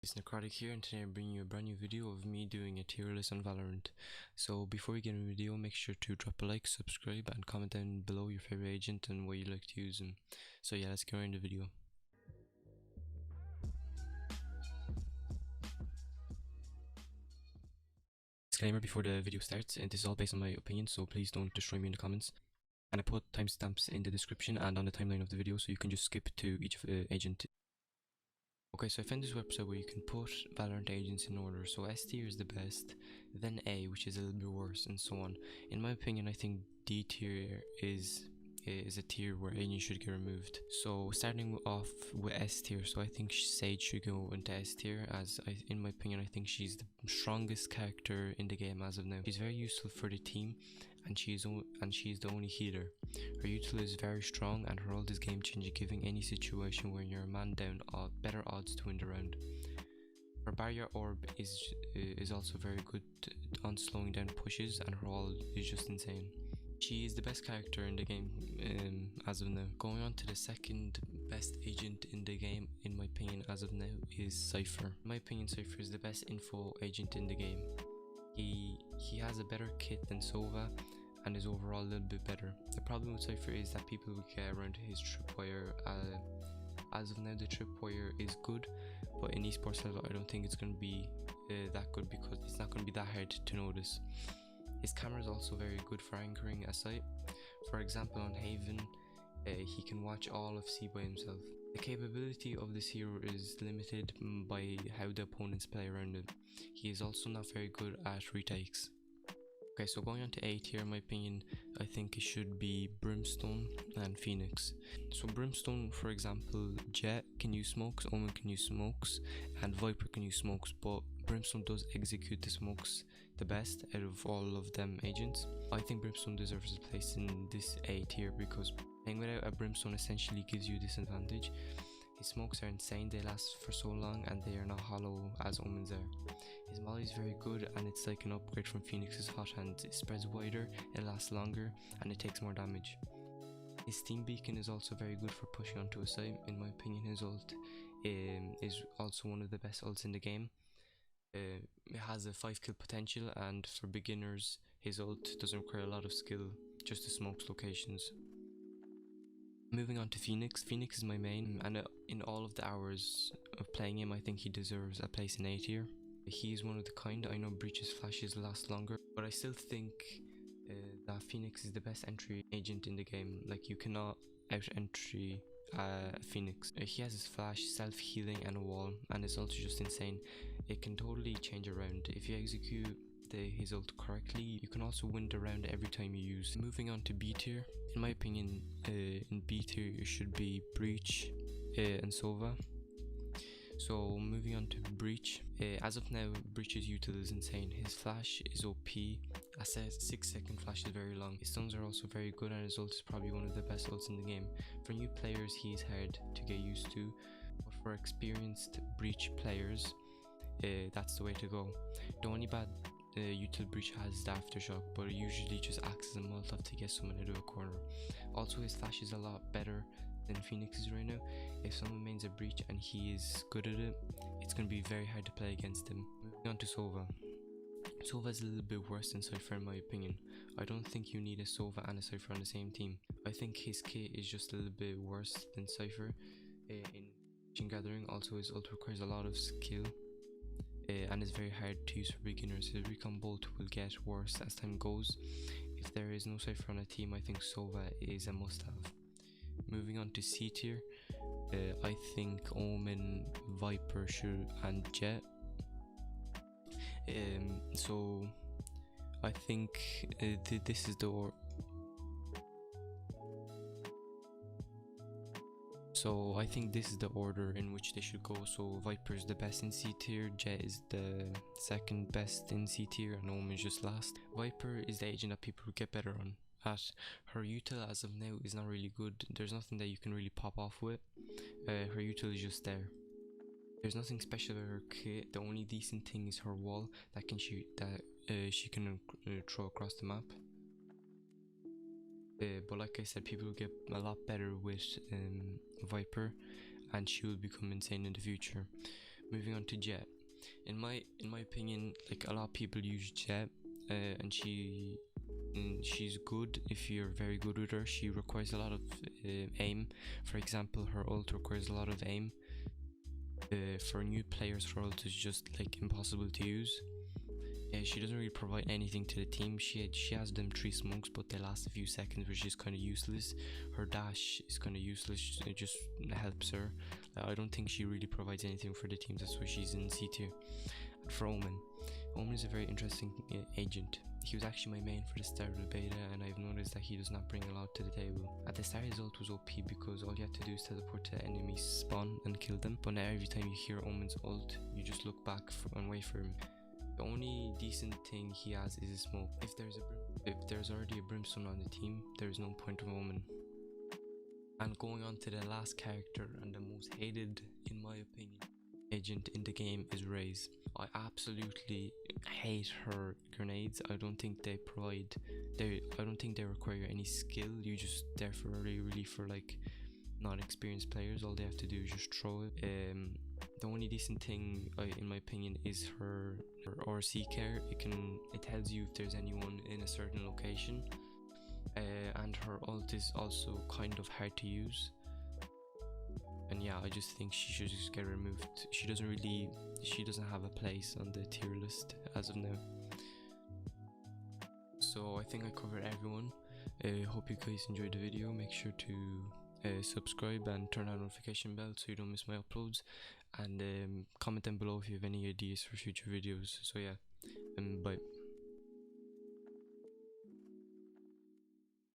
It's Necrotic here, and today I'm bringing you a brand new video of me doing a tier list on Valorant. So before we get into the video, make sure to drop a like, subscribe, and comment down below your favorite agent and where you like to use them. So yeah, let's get right into the video. Disclaimer before the video starts, and this is all based on my opinion, so please don't destroy me in the comments. And I put timestamps in the description and on the timeline of the video, so you can just skip to each of the agent. Okay, so I found this website where you can put Valorant agents in order. So S tier is the best, then A, which is a little bit worse, and so on. In my opinion, I think D tier is a tier where agents should get removed. So starting off with S tier, so I think Sage should go into S tier, as in my opinion, I think she's the strongest character in the game as of now. She's very useful for the team, and she's the only healer. Her util is very strong, and her ult is game changing, giving any situation where you're a man down better odds to win the round. Her barrier orb is also very good on slowing down pushes, and her ult is just insane. She is the best character in the game as of now. Going on to the second best agent in the game, in my opinion, as of now, is Cypher. In my opinion, Cypher is the best info agent in the game. He has a better kit than Sova and is overall a little bit better. The problem with Cypher is that people will get around his tripwire. As of now, the tripwire is good, but in esports level, I don't think it's going to be that good, because it's not going to be that hard to notice. His camera is also very good for anchoring a site. For example, on Haven, he can watch all of C by himself. The capability of this hero is limited by how the opponents play around him. He is also not very good at retakes. Okay, so going on to A tier, in my opinion, I think it should be Brimstone and Phoenix. So Brimstone, for example, Jett can use smokes, Omen can use smokes, and Viper can use smokes, but Brimstone does execute the smokes the best out of all of them agents. I think Brimstone deserves a place in this A tier, because playing without a Brimstone essentially gives you this advantage. His smokes are insane, they last for so long, and they are not hollow as Omen's are. His molly is very good, and it's like an upgrade from Phoenix's hot hand. It spreads wider, it lasts longer, and it takes more damage. His steam beacon is also very good for pushing onto a site. In my opinion, his ult is also one of the best ults in the game. It has a 5 kill potential, and for beginners his ult doesn't require a lot of skill, just the smokes locations. Moving on to Phoenix. Phoenix is my main, and in all of the hours of playing him, I think he deserves a place in A tier. He is one of the kind. I know Breach's flashes last longer, but I still think that Phoenix is the best entry agent in the game. Like, you cannot out entry Phoenix. He has his flash, self-healing, and a wall, and it's also just insane. It can totally change around. If you execute his ult correctly, you can also win the round every time you use. Moving on to B tier, in my opinion, in B tier it should be Breach and Sova. So moving on to Breach, as of now, Breach's util is insane. His flash is OP, a 6-second flash is very long. His stuns are also very good, and his ult is probably one of the best ults in the game. For new players, he is hard to get used to, but for experienced Breach players, that's the way to go. The only bad util Breach has is the aftershock, but it usually just acts as a Molotov to get someone into a corner. Also, his flash is a lot better than Phoenix's right now. If someone mains a Breach and he is good at it, it's going to be very hard to play against him. Moving on to Sova. Sova is a little bit worse than Cypher in my opinion. I don't think you need a Sova and a Cypher on the same team. I think his kit is just a little bit worse than Cypher in gathering. Also, his ult requires a lot of skill, and is very hard to use for beginners. His recon bolt will get worse as time goes. If there is no Cypher on a team, I think Sova is a must-have. Moving on to C tier, I think Omen, Viper, and Jett. So I think this is the order. So I think this is the order in which they should go. So Viper is the best in C tier, Jett is the second best in C tier, and Omen is just last. Viper is the agent that people get better on. Her util as of now is not really good. There's nothing that you can really pop off with. Her util is just there. There's nothing special about her kit. The only decent thing is her wall that she can throw across the map. But like I said, people get a lot better with Viper, and she will become insane in the future. moving on to Jett. In my opinion, like a lot of people use Jett, and she's good if you're very good with her. She requires a lot of aim. For example, her ult requires a lot of aim. For new players, her ult is just like impossible to use. She doesn't really provide anything to the team. She has them 3 smokes, but they last a few seconds, which is kind of useless. Her dash is kind of useless. It just helps her. I don't think she really provides anything for the team. That's why she's in C tier. And for Omen is a very interesting agent. He was actually my main for the start of the beta, and I've noticed that he does not bring a lot to the table. At the start, his ult was OP because all you had to do is teleport to the enemy spawn and kill them. But now every time you hear Omen's ult, you just look back and wait for him. The only decent thing he has is a smoke. If there's already a Brimstone on the team, there is no point of Omen. And going on to the last character and the most hated, in my opinion, agent in the game is Raze. I absolutely hate her grenades. I don't think they require any skill. You just there for really for like non-experienced players. All they have to do is just throw it. The only decent thing, in my opinion, is her RC care. It tells you if there's anyone in a certain location, and her ult is also kind of hard to use. And yeah, I just think she should just get removed. She doesn't have a place on the tier list as of now. So I think I covered everyone. Hope you guys enjoyed the video. Make sure to subscribe and turn on notification bell so you don't miss my uploads, and comment down below if you have any ideas for future videos. So yeah, bye.